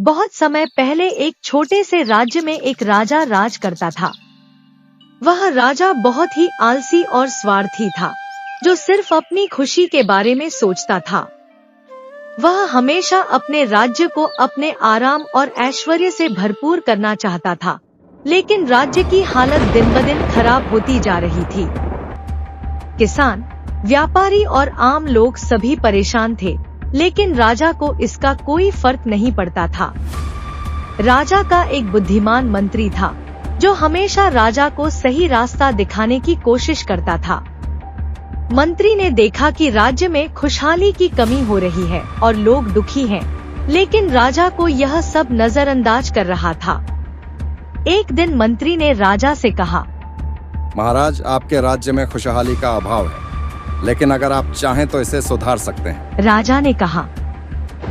बहुत समय पहले एक छोटे से राज्य में एक राजा राज करता था। वह राजा बहुत ही आलसी और स्वार्थी था, जो सिर्फ अपनी खुशी के बारे में सोचता था। वह हमेशा अपने राज्य को अपने आराम और ऐश्वर्य से भरपूर करना चाहता था, लेकिन राज्य की हालत दिन ब दिन खराब होती जा रही थी। किसान, व्यापारी और आम लोग सभी परेशान थे, लेकिन राजा को इसका कोई फर्क नहीं पड़ता था। राजा का एक बुद्धिमान मंत्री था, जो हमेशा राजा को सही रास्ता दिखाने की कोशिश करता था। मंत्री ने देखा कि राज्य में खुशहाली की कमी हो रही है और लोग दुखी हैं, लेकिन राजा को यह सब नजरअंदाज कर रहा था। एक दिन मंत्री ने राजा से कहा, महाराज, आपके राज्य में खुशहाली का अभाव है, लेकिन अगर आप चाहें तो इसे सुधार सकते हैं। राजा ने कहा,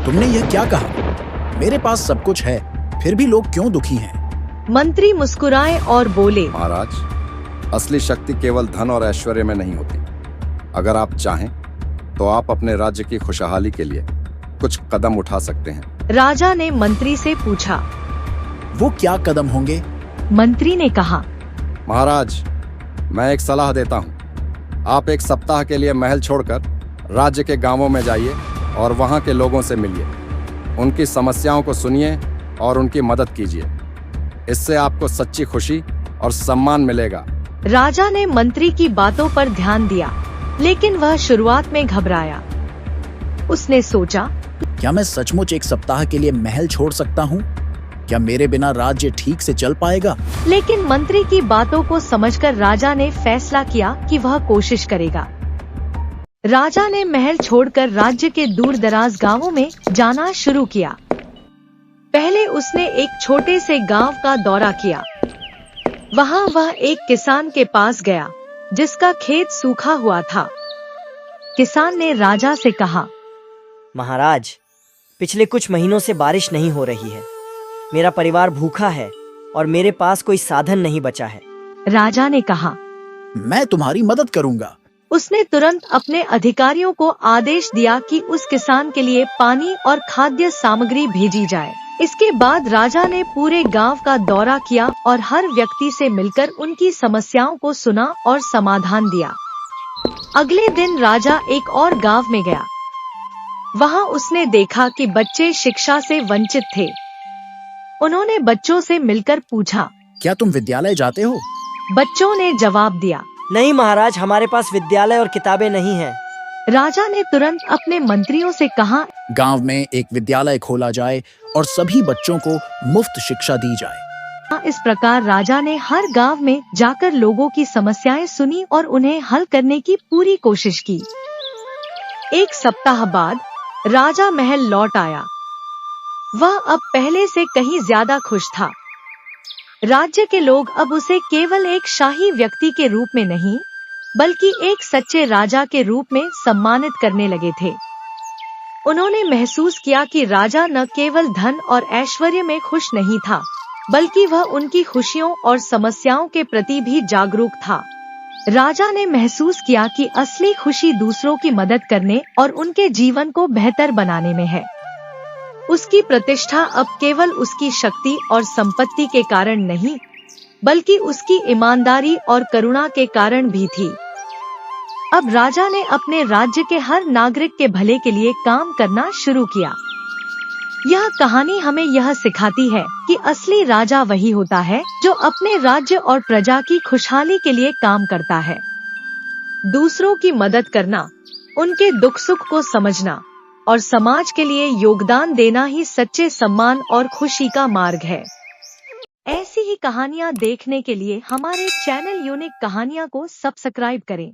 तुमने यह क्या कहा? मेरे पास सब कुछ है, फिर भी लोग क्यों दुखी हैं? मंत्री मुस्कुराए और बोले, महाराज, असली शक्ति केवल धन और ऐश्वर्य में नहीं होती। अगर आप चाहें तो आप अपने राज्य की खुशहाली के लिए कुछ कदम उठा सकते हैं। राजा ने मंत्री से पूछा, वो क्या कदम होंगे? मंत्री ने कहा, महाराज, मैं एक सलाह देता हूँ। आप एक सप्ताह के लिए महल छोड़कर राज्य के गांवों में जाइए और वहां के लोगों से मिलिए। उनकी समस्याओं को सुनिए और उनकी मदद कीजिए। इससे आपको सच्ची खुशी और सम्मान मिलेगा। राजा ने मंत्री की बातों पर ध्यान दिया, लेकिन वह शुरुआत में घबराया। उसने सोचा, क्या मैं सचमुच एक सप्ताह के लिए महल छोड़ सकता हूँ? क्या मेरे बिना राज्य ठीक से चल पाएगा? लेकिन मंत्री की बातों को समझकर राजा ने फैसला किया कि वह कोशिश करेगा। राजा ने महल छोड़कर राज्य के दूर दराज गाँवों में जाना शुरू किया। पहले उसने एक छोटे से गांव का दौरा किया। वहां वह एक किसान के पास गया, जिसका खेत सूखा हुआ था। किसान ने राजा से कहा, महाराज, पिछले कुछ महीनों से बारिश नहीं हो रही है। मेरा परिवार भूखा है और मेरे पास कोई साधन नहीं बचा है। राजा ने कहा, मैं तुम्हारी मदद करूंगा। उसने तुरंत अपने अधिकारियों को आदेश दिया कि उस किसान के लिए पानी और खाद्य सामग्री भेजी जाए। इसके बाद राजा ने पूरे गांव का दौरा किया और हर व्यक्ति से मिलकर उनकी समस्याओं को सुना और समाधान दिया। अगले दिन राजा एक और गांव में गया। वहां उसने देखा कि बच्चे शिक्षा से वंचित थे। उन्होंने बच्चों से मिलकर पूछा, क्या तुम विद्यालय जाते हो? बच्चों ने जवाब दिया, नहीं महाराज, हमारे पास विद्यालय और किताबें नहीं हैं। राजा ने तुरंत अपने मंत्रियों से कहा, गांव में एक विद्यालय खोला जाए और सभी बच्चों को मुफ्त शिक्षा दी जाए। इस प्रकार राजा ने हर गांव में जाकर लोगों की समस्याएं सुनी और उन्हें हल करने की पूरी कोशिश की। एक सप्ताह बाद राजा महल लौट आया। वह अब पहले से कहीं ज्यादा खुश था। राज्य के लोग अब उसे केवल एक शाही व्यक्ति के रूप में नहीं, बल्कि एक सच्चे राजा के रूप में सम्मानित करने लगे थे। उन्होंने महसूस किया कि राजा न केवल धन और ऐश्वर्य में खुश नहीं था, बल्कि वह उनकी खुशियों और समस्याओं के प्रति भी जागरूक था। राजा ने महसूस किया कि असली खुशी दूसरों की मदद करने और उनके जीवन को बेहतर बनाने में है। उसकी प्रतिष्ठा अब केवल उसकी शक्ति और संपत्ति के कारण नहीं, बल्कि उसकी ईमानदारी और करुणा के कारण भी थी। अब राजा ने अपने राज्य के हर नागरिक के भले के लिए काम करना शुरू किया। यह कहानी हमें यह सिखाती है कि असली राजा वही होता है जो अपने राज्य और प्रजा की खुशहाली के लिए काम करता है। दूसरों की मदद करना, उनके दुख सुख को समझना और समाज के लिए योगदान देना ही सच्चे सम्मान और खुशी का मार्ग है। ऐसी ही कहानियाँ देखने के लिए हमारे चैनल यूनिक कहानियाँ को सब्सक्राइब करें।